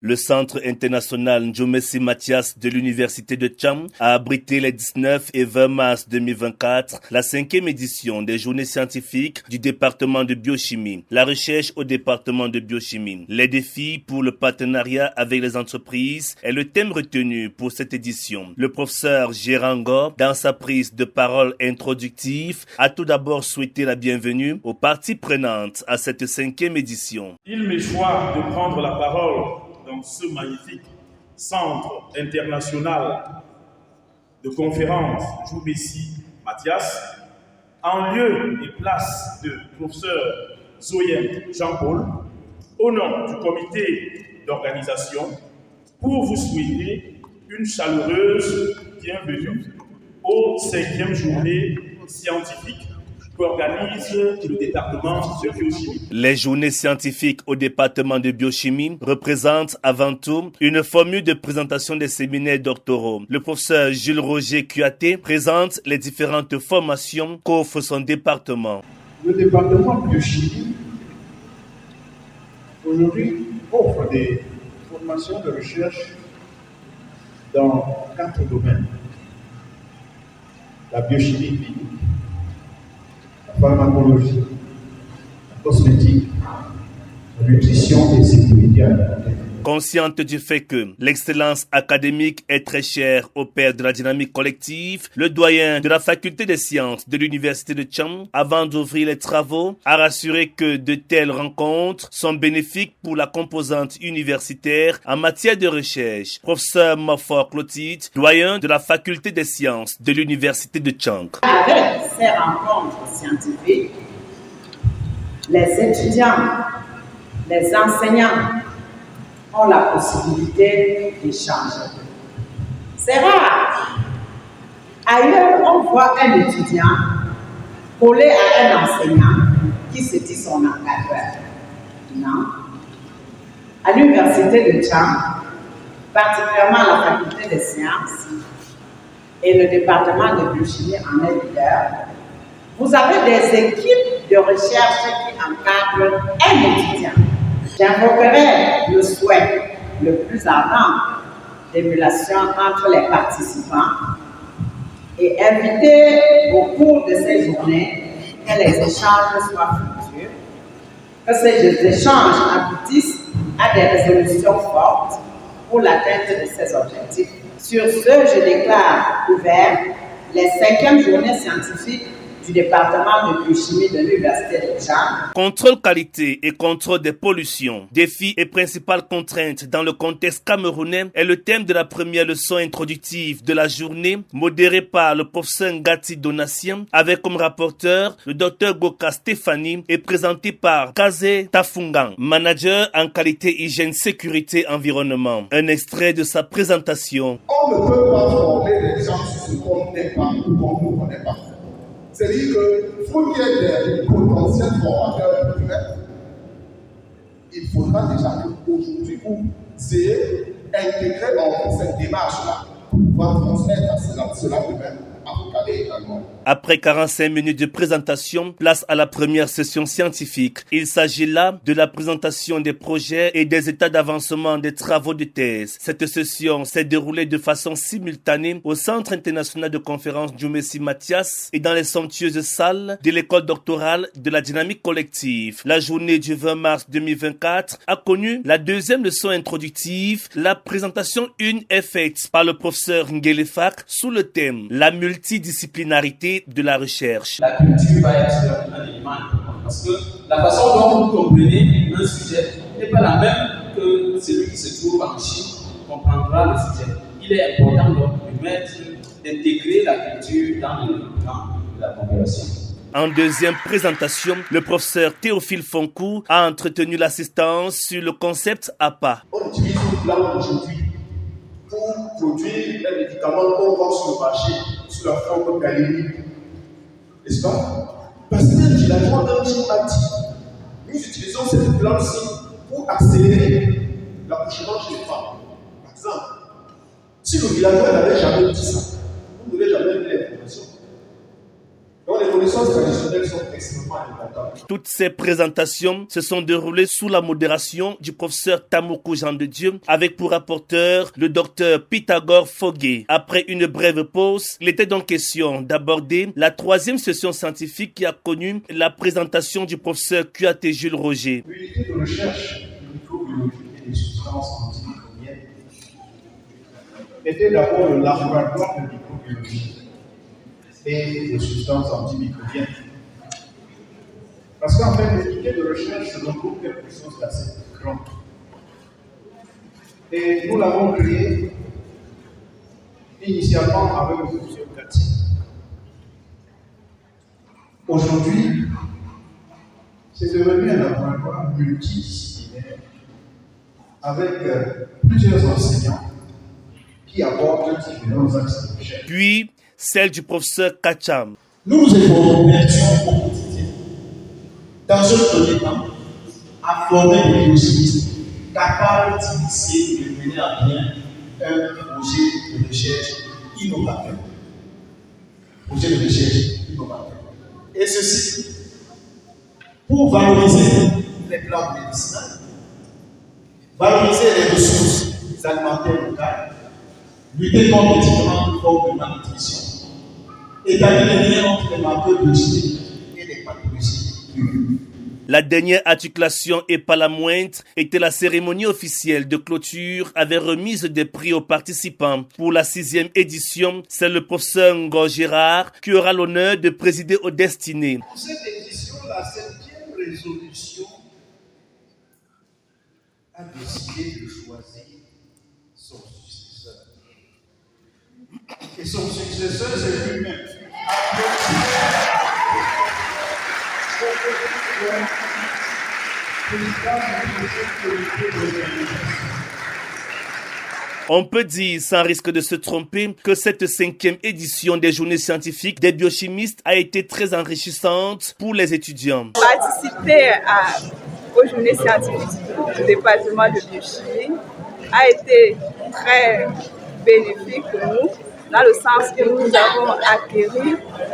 Le Centre international Njomesi Mathias de l'Université de Tcham a abrité les 19 et 20 mars 2024 la 5e édition des journées scientifiques du département de biochimie, la recherche au département de biochimie. Les défis pour le partenariat avec les entreprises est le thème retenu pour cette édition. Le professeur Gérard Ngor, dans sa prise de parole introductive, a tout d'abord souhaité la bienvenue aux parties prenantes à cette 5e édition. Il me choisit de prendre la parole dans ce magnifique centre international de conférence Njomesi Mathias, en lieu et place de professeur Zoyen Jean-Paul, au nom du comité d'organisation, pour vous souhaiter une chaleureuse bienvenue aux 5e journées scientifiques qu'organise le département de biochimie. Les journées scientifiques au département de biochimie représentent avant tout une formule de présentation des séminaires doctoraux. Le professeur Jules Roger Cuaté présente les différentes formations qu'offre son département. Le département de biochimie aujourd'hui offre des formations de recherche dans 4 domaines. La biochimie clinique, la pharmacologie, la cosmétique, la nutrition et sécurité alimentaire. Consciente du fait que l'excellence académique est très chère au père de la dynamique collective, le doyen de la faculté des sciences de l'université de Tcham, avant d'ouvrir les travaux, a rassuré que de telles rencontres sont bénéfiques pour la composante universitaire en matière de recherche. Professeur Mafor Clotilde, doyen de la faculté des sciences de l'université de Tcham. Avec ces rencontres scientifiques, les étudiants, les enseignants ont la possibilité d'échanger. C'est rare. Ailleurs, on voit un étudiant collé à un enseignant qui se dit son encadreur. Non. À l'université de Tcham, particulièrement à la faculté des sciences et le département de biochimie en est leader, vous avez des équipes de recherche qui encadrent un étudiant. J'invoquerai le souhait le plus ardent d'émulation entre les participants et inviter au cours de ces journées que les échanges soient fructueux, que ces échanges aboutissent à des résolutions fortes pour l'atteinte de ces objectifs. Sur ce, je déclare ouvert les 5e journées scientifiques du département de biochimie de l'université de Tcham. Contrôle qualité et contrôle des pollutions, défis et principales contraintes dans le contexte camerounais est le thème de la première leçon introductive de la journée, modérée par le professeur Ngati Donatien, avec comme rapporteur le docteur Goka Stéphanie et présentée par Kazé Tafungan, manager en qualité hygiène sécurité environnement. Un extrait de sa présentation. On ne peut pas former les gens sur ce qu'on n'est pas ou qu'on ne connaît pas. C'est-à-dire qu'il faut qu'il y ait des potentiels formateurs humains. Il faudra déjà qu'aujourd'hui, vous ayez intégré dans cette démarche-là pour pouvoir transmettre à cela demain à vos cadets également. Après 45 minutes de présentation, place à la première session scientifique. Il s'agit là de la présentation des projets et des états d'avancement des travaux de thèse. Cette session s'est déroulée de façon simultanée au Centre international de conférence Njomesi Mathias et dans les somptueuses salles de l'école doctorale de la dynamique collective. La journée du 20 mars 2024 a connu la 2e leçon introductive. La présentation 1 est faite par le professeur Ngelefak sous le thème « La multidisciplinarité de la recherche ». La culture va être un élément important parce que la façon dont vous comprenez un sujet n'est pas la même que celui qui se trouve en Chine comprendra le sujet. Il est important donc d'intégrer la culture dans le développement de la population. En deuxième présentation, le professeur Théophile Fonkou a entretenu l'assistance sur le concept APA. On utilise le plan aujourd'hui pour produire un médicament qu'on vend sur le marché sous la forme galénique. N'est-ce pas? Parce que la droit d'un jour actif, nous utilisons cette plante-ci pour accélérer l'accouchement chez les femmes. Par exemple, si le villageois n'avait jamais dit ça, vous n'aurez jamais vu l'information. Donc l'évolution connaissances traditionnelles sont extrêmement importantes. Toutes ces présentations se sont déroulées sous la modération du professeur Tamoko Jean de Dieu, avec pour rapporteur le docteur Pythagore Fogué. Après une brève pause, il était donc question d'aborder la 3e session scientifique qui a connu la présentation du professeur Kouyaté Jules Roger. L'unité de recherche de microbiologie et des substances antimicrobiennes était d'abord le laboratoire de microbiologie et des substances antimicrobiennes. Parce qu'en fait, l'unité de recherche, c'est regroupe quelque chose d'assez grand. Et nous l'avons créé initialement avec le professeur Kati. Aujourd'hui, c'est devenu un laboratoire multidisciplinaire avec plusieurs enseignants qui abordent différents axes de recherche. Puis, celle du professeur Kacham. Nous nous efforçons au quotidien, dans un premier temps, à former des biologistes capables d'initier et de mener à bien un projet de recherche innovateur. Et ceci, pour valoriser les plantes médicinales, valoriser les ressources alimentaires locales, lutter contre les différentes formes de malnutrition, établir les liens entre les marqueurs biologiques et les pathologies. La dernière articulation, et pas la moindre, était la cérémonie officielle de clôture avec remise des prix aux participants. Pour la 6e édition, c'est le professeur Ngo Gérard qui aura l'honneur de présider aux destinées. Pour cette édition, la 7e résolution a décidé de choisir son successeur. Et son successeur, c'est lui-même. On peut dire, sans risque de se tromper, que cette 5e édition des journées scientifiques des biochimistes a été très enrichissante pour les étudiants. Participer aux journées scientifiques du département de biochimie a été très bénéfique pour nous, dans le sens que nous avons acquis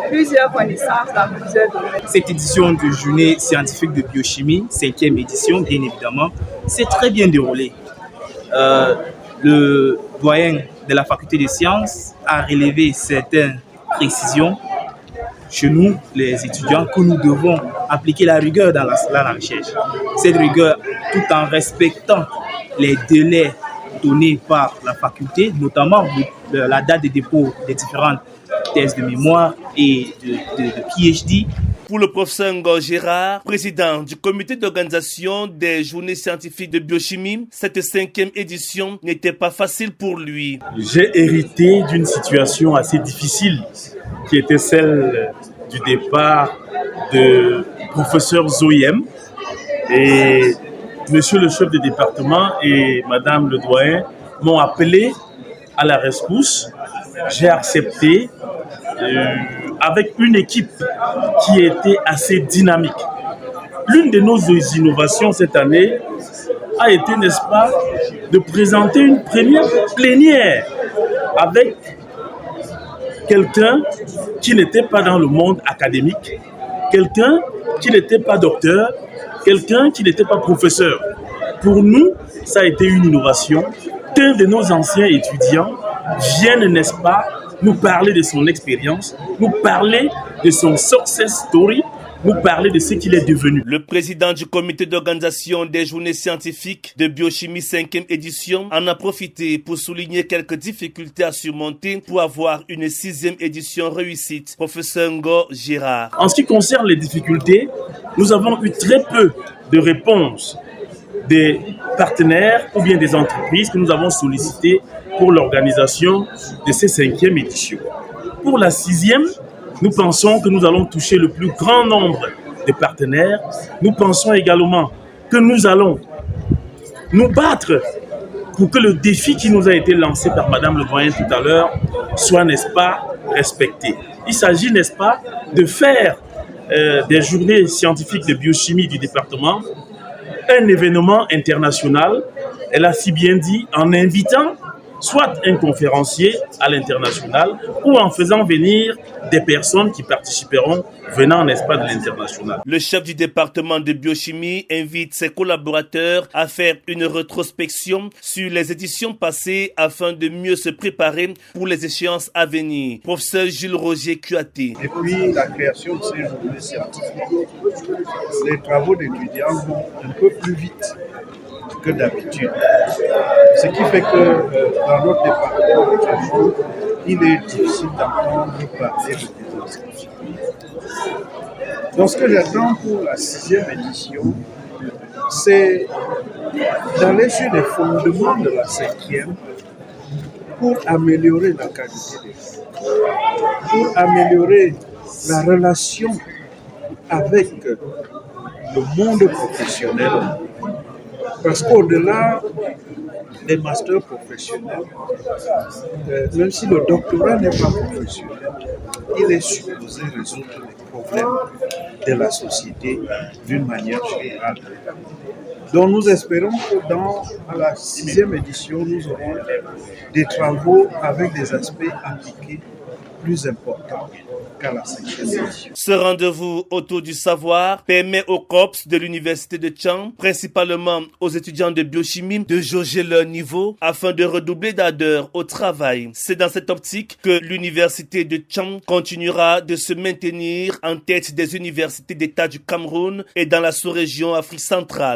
plusieurs connaissances dans plusieurs domaines. Cette édition de journée scientifique de biochimie, 5e édition bien évidemment, s'est très bien déroulée. Le doyen de la faculté des sciences a relevé certaines précisions chez nous, les étudiants, que nous devons appliquer la rigueur dans la recherche. Cette rigueur tout en respectant les délais donnés par la faculté, notamment la date de dépôt des différentes thèses de mémoire et de PhD. Pour le professeur Ngo Gérard, président du comité d'organisation des journées scientifiques de biochimie, cette 5e édition n'était pas facile pour lui. J'ai hérité d'une situation assez difficile qui était celle du départ de professeur Zoyem, et monsieur le chef de département et madame le doyen m'ont appelé à la rescousse. J'ai accepté avec une équipe qui était assez dynamique. L'une de nos innovations cette année a été, n'est-ce pas, de présenter une première plénière avec quelqu'un qui n'était pas dans le monde académique, quelqu'un qui n'était pas docteur, quelqu'un qui n'était pas professeur. Pour nous, ça a été une innovation. Qu'un de nos anciens étudiants vienne, n'est-ce pas, nous parler de son expérience, nous parler de son success story, nous parler de ce qu'il est devenu. Le président du comité d'organisation des journées scientifiques de biochimie 5e édition en a profité pour souligner quelques difficultés à surmonter pour avoir une 6e édition réussite. Professeur Ngo Gérard. En ce qui concerne les difficultés, nous avons eu très peu de réponses des partenaires ou bien des entreprises que nous avons sollicitées pour l'organisation de ces 5e éditions. Pour la 6e, nous pensons que nous allons toucher le plus grand nombre de partenaires. Nous pensons également que nous allons nous battre pour que le défi qui nous a été lancé par Madame le doyen tout à l'heure soit, n'est-ce pas, respecté. Il s'agit, n'est-ce pas, de faire des journées scientifiques de biochimie du département un événement international. Elle a si bien dit, en invitant soit un conférencier à l'international ou en faisant venir des personnes qui participeront venant, n'est-ce pas, de l'international. Le chef du département de biochimie invite ses collaborateurs à faire une rétrospection sur les éditions passées afin de mieux se préparer pour les échéances à venir. Professeur Jules Roger Cuaté. Depuis la création de ces journées scientifiques, les travaux d'étudiants vont un peu plus vite que d'habitude. Ce qui fait que dans notre département, il est difficile d'entendre parler de désinscription. Donc ce que j'attends pour la 6e édition, c'est d'aller sur les fondements de la 5e pour améliorer la qualité des cours, pour améliorer la relation avec le monde professionnel. Parce qu'au-delà des masters professionnels, même si le doctorat n'est pas professionnel, il est supposé résoudre les problèmes de la société d'une manière générale. Donc nous espérons que dans la 6e édition, nous aurons des travaux avec des aspects appliqués plus importants qu'à la 5e édition. Ce rendez-vous autour du savoir permet aux corps de l'université de Tchang, principalement aux étudiants de biochimie, de jauger leur niveau afin de redoubler d'ardeur au travail. C'est dans cette optique que l'université de Tchang continuera de se maintenir en tête des universités d'État du Cameroun et dans la sous-région Afrique centrale.